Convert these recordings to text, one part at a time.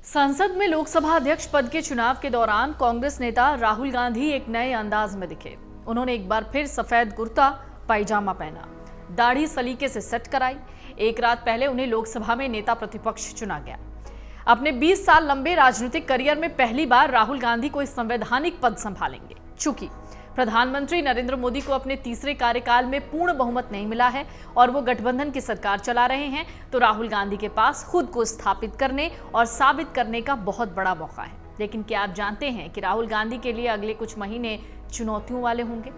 संसद में लोकसभा अध्यक्ष पद के चुनाव के दौरान कांग्रेस नेता राहुल गांधी एक नए अंदाज में दिखे। उन्होंने एक बार फिर सफेद कुर्ता पायजामा पहना, दाढ़ी सलीके से सेट कराई। एक रात पहले उन्हें लोकसभा में नेता प्रतिपक्ष चुना गया। अपने 20 साल लंबे राजनीतिक करियर में पहली बार राहुल गांधी कोई संवैधानिक पद संभालेंगे। चूंकि प्रधानमंत्री नरेंद्र मोदी को अपने तीसरे कार्यकाल में पूर्ण बहुमत नहीं मिला है और वो गठबंधन की सरकार चला रहे हैं, तो राहुल गांधी के पास खुद को स्थापित करने और साबित करने का बहुत बड़ा मौका है। लेकिन क्या आप जानते हैं कि राहुल गांधी के लिए अगले कुछ महीने चुनौतियों वाले होंगे?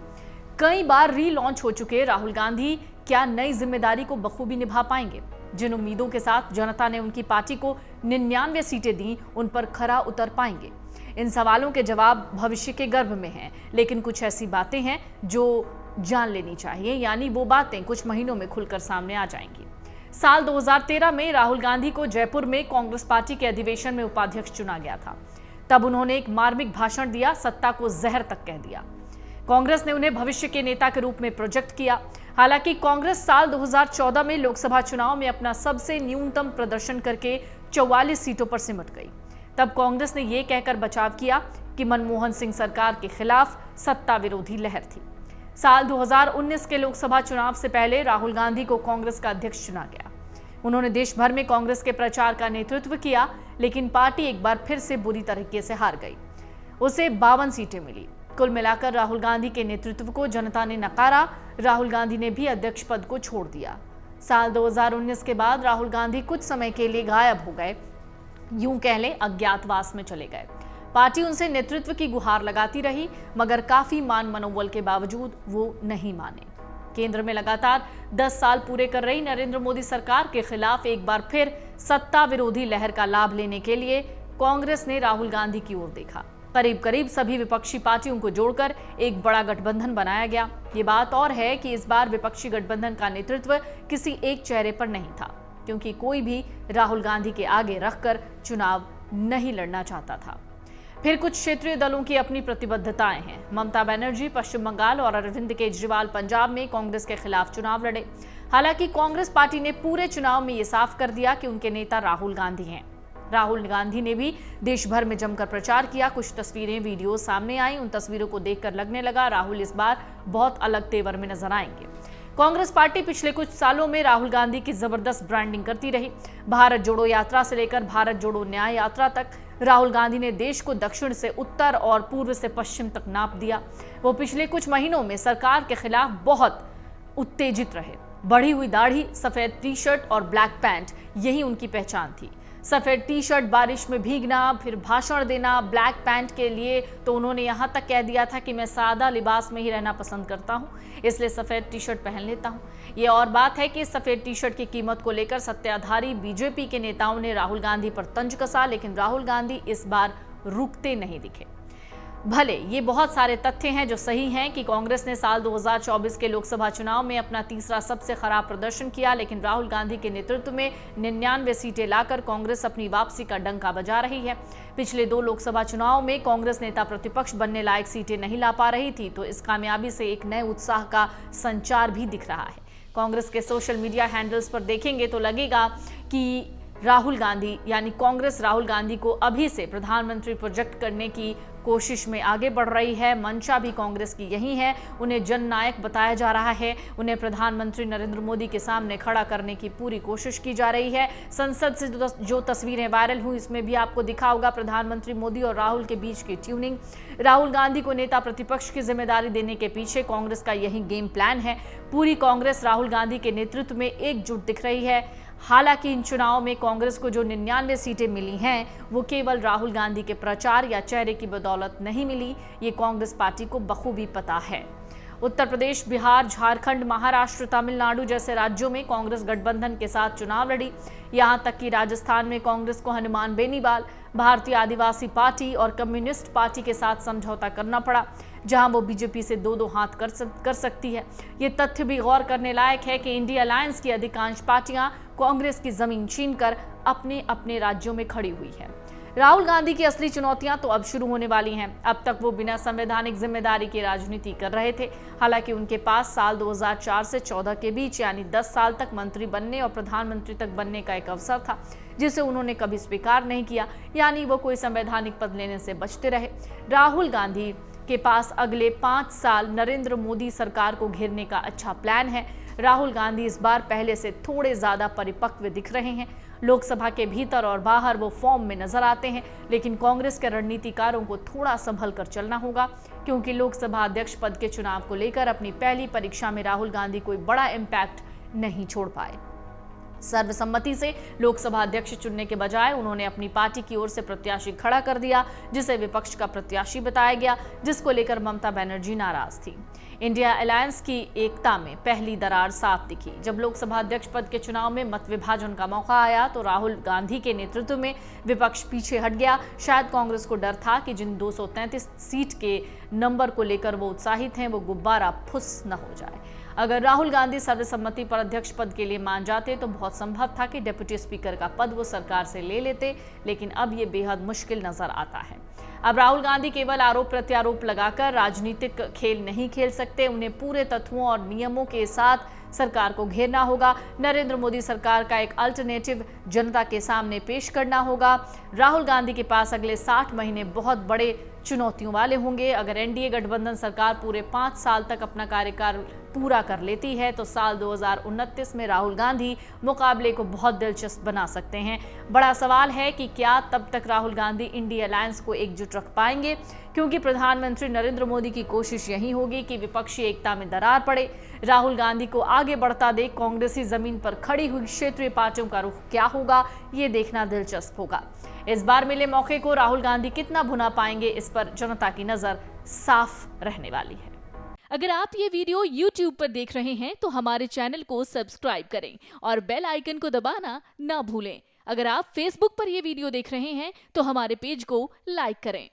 कई बार रीलॉन्च हो चुके राहुल गांधी क्या नई जिम्मेदारी को बखूबी निभा पाएंगे? जिन उम्मीदों के साथ जनता ने उनकी पार्टी को 99 सीटें दी, उन पर खरा उतर पाएंगे? इन सवालों के जवाब भविष्य के गर्भ में हैं, लेकिन कुछ ऐसी बातें हैं जो जान लेनी चाहिए, यानी वो बातें कुछ महीनों में खुलकर सामने आ जाएंगी। साल 2013 में राहुल गांधी को जयपुर में कांग्रेस पार्टी के अधिवेशन में उपाध्यक्ष चुना गया था। तब उन्होंने एक मार्मिक भाषण दिया, सत्ता को जहर तक कह दिया। कांग्रेस ने उन्हें भविष्य के नेता के रूप में प्रोजेक्ट किया। हालांकि कांग्रेस साल 2014 में लोकसभा चुनाव में अपना सबसे न्यूनतम प्रदर्शन करके 44 सीटों पर सिमट गई। तब कांग्रेस ने यह कहकर बचाव किया कि मनमोहन सिंह सरकार के खिलाफ सत्ता विरोधी लहर थी। साल 2019 के लोकसभा चुनाव से पहले राहुल गांधी को कांग्रेस का अध्यक्ष चुना गया। उन्होंने देश भर में कांग्रेस के प्रचार का नेतृत्व किया, लेकिन पार्टी एक बार फिर से बुरी तरीके से हार गई। उसे 52 सीटें मिली। कुल मिलाकर राहुल गांधी के नेतृत्व को जनता ने नकारा। राहुल गांधी ने भी अध्यक्ष पद को छोड़ दिया। साल 2019 के बाद राहुल गांधी कुछ समय के लिए गायब हो गए, यूं कह लें अज्ञातवास में चले गए। पार्टी उनसे नेतृत्व की गुहार लगाती रही, मगर काफी मान मनोबल के बावजूद वो नहीं माने। केंद्र में लगातार 10 साल पूरे कर रही नरेंद्र मोदी सरकार के खिलाफ एक बार फिर सत्ता विरोधी लहर का लाभ लेने के लिए कांग्रेस ने राहुल गांधी की ओर देखा। करीब करीब सभी विपक्षी पार्टियों को जोड़कर एक बड़ा गठबंधन बनाया गया। ये बात और है कि इस बार विपक्षी गठबंधन का नेतृत्व किसी एक चेहरे पर नहीं था, क्योंकि कोई भी राहुल गांधी के आगे रखकर चुनाव नहीं लड़ना चाहता था। फिर कुछ क्षेत्रीय दलों की अपनी प्रतिबद्धताएं हैं। ममता बनर्जी पश्चिम बंगाल और अरविंद केजरीवाल पंजाब में कांग्रेस के खिलाफ चुनाव लड़े। हालांकि कांग्रेस पार्टी ने पूरे चुनाव में ये साफ कर दिया कि उनके नेता राहुल गांधी हैं। राहुल गांधी ने भी देश भर में जमकर प्रचार किया। कुछ तस्वीरें, वीडियो सामने आई। उन तस्वीरों को देखकर लगने लगा राहुल इस बार बहुत अलग तेवर में नजर आएंगे। कांग्रेस पार्टी पिछले कुछ सालों में राहुल गांधी की जबरदस्त ब्रांडिंग करती रही। भारत जोड़ो यात्रा से लेकर भारत जोड़ो न्याय यात्रा तक राहुल गांधी ने देश को दक्षिण से उत्तर और पूर्व से पश्चिम तक नाप दिया। वो पिछले कुछ महीनों में सरकार के खिलाफ बहुत उत्तेजित रहे। बढ़ी हुई दाढ़ी, सफेद टी शर्ट और ब्लैक पैंट, यही उनकी पहचान थी। सफेद टी शर्ट, बारिश में भीगना, फिर भाषण देना। ब्लैक पैंट के लिए तो उन्होंने यहां तक कह दिया था कि मैं सादा लिबास में ही रहना पसंद करता हूं, इसलिए सफेद टी शर्ट पहन लेता हूं। ये और बात है कि सफेद टी शर्ट की कीमत को लेकर सत्ताधारी बीजेपी के नेताओं ने राहुल गांधी पर तंज कसा, लेकिन राहुल गांधी इस बार रुकते नहीं दिखे। भले ये बहुत सारे तथ्य हैं जो सही हैं कि कांग्रेस ने साल 2024 के लोकसभा चुनाव में अपना तीसरा सबसे खराब प्रदर्शन किया, लेकिन राहुल गांधी के नेतृत्व में 99 सीटें लाकर कांग्रेस अपनी वापसी का डंका बजा रही है। पिछले 2 लोकसभा चुनाव में कांग्रेस नेता प्रतिपक्ष बनने लायक सीटें नहीं ला पा रही थी, तो इस कामयाबी से एक नए उत्साह का संचार भी दिख रहा है। कांग्रेस के सोशल मीडिया हैंडल्स पर देखेंगे तो लगेगा कि राहुल गांधी यानी कांग्रेस राहुल गांधी को अभी से प्रधानमंत्री प्रोजेक्ट करने की कोशिश में आगे बढ़ रही है। मंशा भी कांग्रेस की यही है। उन्हें जननायक बताया जा रहा है। उन्हें प्रधानमंत्री नरेंद्र मोदी के सामने खड़ा करने की पूरी कोशिश की जा रही है। संसद से जो तस्वीरें वायरल हुई, इसमें भी आपको दिखा होगा प्रधानमंत्री मोदी और राहुल के बीच की ट्यूनिंग। राहुल गांधी को नेता प्रतिपक्ष की जिम्मेदारी देने के पीछे कांग्रेस का यही गेम प्लान है। पूरी कांग्रेस राहुल गांधी के नेतृत्व में एकजुट दिख रही है। हालांकि इन चुनाव में कांग्रेस को जो 99 सीटें मिली हैं, वो केवल राहुल गांधी के प्रचार या चेहरे की बदौलत नहीं मिली। ये कांग्रेस पार्टी को बखूबी पता है। उत्तर प्रदेश, बिहार, झारखंड, महाराष्ट्र, तमिलनाडु जैसे राज्यों में कांग्रेस गठबंधन के साथ चुनाव लड़ी। यहां तक कि राजस्थान में कांग्रेस को हनुमान बेनीवाल, भारतीय आदिवासी पार्टी और कम्युनिस्ट पार्टी के साथ समझौता करना पड़ा, जहां वो बीजेपी से 2-2 हाथ कर सकती है। ये तथ्य भी गौर करने लायक है कि इंडिया अलायंस की अधिकांश पार्टियां कांग्रेस की जमीन छीनकर अपने अपने राज्यों में खड़ी हुई है। राहुल गांधी की असली चुनौतियां तो अब शुरू होने वाली हैं। अब तक वो बिना संवैधानिक जिम्मेदारी की राजनीति कर रहे थे। हालांकि उनके पास साल 2004 से 14 के बीच यानी 10 साल तक मंत्री बनने और प्रधानमंत्री तक बनने का एक अवसर था, जिसे उन्होंने कभी स्वीकार नहीं किया, यानी वो कोई संवैधानिक पद लेने से बचते रहे। राहुल गांधी के पास अगले 5 साल नरेंद्र मोदी सरकार को घेरने का अच्छा प्लान है। राहुल गांधी इस बार पहले से थोड़े ज्यादा परिपक्व दिख रहे हैं। लोकसभा के भीतर और बाहर वो फॉर्म में नजर आते हैं, लेकिन कांग्रेस के रणनीतिकारों को थोड़ा संभल कर चलना होगा, क्योंकि लोकसभा अध्यक्ष पद के चुनाव को लेकर अपनी पहली परीक्षा में राहुल गांधी कोई बड़ा इम्पैक्ट नहीं छोड़ पाए। सर्वसम्मति से लोकसभा अध्यक्ष चुनने के बजाय उन्होंने अपनी पार्टी की ओर से प्रत्याशी खड़ा कर दिया, जिसे विपक्ष का प्रत्याशी बताया गया, जिसको लेकर ममता बनर्जी नाराज थी। इंडिया अलायंस की एकता में पहली दरार साफ दिखी। जब लोकसभा अध्यक्ष पद के चुनाव में मत विभाजन का मौका आया तो राहुल गांधी के नेतृत्व में विपक्ष पीछे हट गया। शायद कांग्रेस को डर था कि जिन 233 सीट के नंबर को लेकर वो उत्साहित हैं, वो गुब्बारा फुस न हो जाए। अगर राहुल गांधी सर्वसम्मति पर अध्यक्ष पद के लिए मान जाते तो बहुत संभव था कि डिप्टी स्पीकर का पद वो सरकार से ले लेते, लेकिन अब ये बेहद मुश्किल नजर आता है। अब राहुल गांधी केवल आरोप प्रत्यारोप लगाकर राजनीतिक खेल नहीं खेल सकते, उन्हें पूरे तत्वों और नियमों के साथ सरकार को घेरना होगा। नरेंद्र मोदी सरकार का एक अल्टरनेटिव जनता के सामने पेश करना होगा। राहुल गांधी के पास अगले 60 महीने बहुत बड़े चुनौतियों वाले होंगे। अगर एनडीए गठबंधन सरकार पूरे 5 साल तक अपना कार्यकाल पूरा कर लेती है तो साल 2029 में राहुल गांधी मुकाबले को बहुत दिलचस्प बना सकते हैं। बड़ा सवाल है कि क्या तब तक राहुल गांधी इंडिया अलायंस को एकजुट रख पाएंगे, क्योंकि प्रधानमंत्री नरेंद्र मोदी की कोशिश यही होगी कि विपक्षी एकता में दरार पड़े, राहुल गांधी को आगे बढ़ता देख कांग्रेसी जमीन पर खड़ी हुई क्षेत्रीय पार्टियों का रुख क्या होगा, ये देखना दिलचस्प होगा। इस बार मिले मौके को राहुल गांधी कितना भुना पाएंगे, इस पर जनता की नजर साफ रहने वाली है। अगर आप ये वीडियो YouTube पर देख रहे हैं तो हमारे चैनल को सब्सक्राइब करें और बेल आइकन को दबाना ना भूलें। अगर आप Facebook पर ये वीडियो देख रहे हैं तो हमारे पेज को लाइक करें।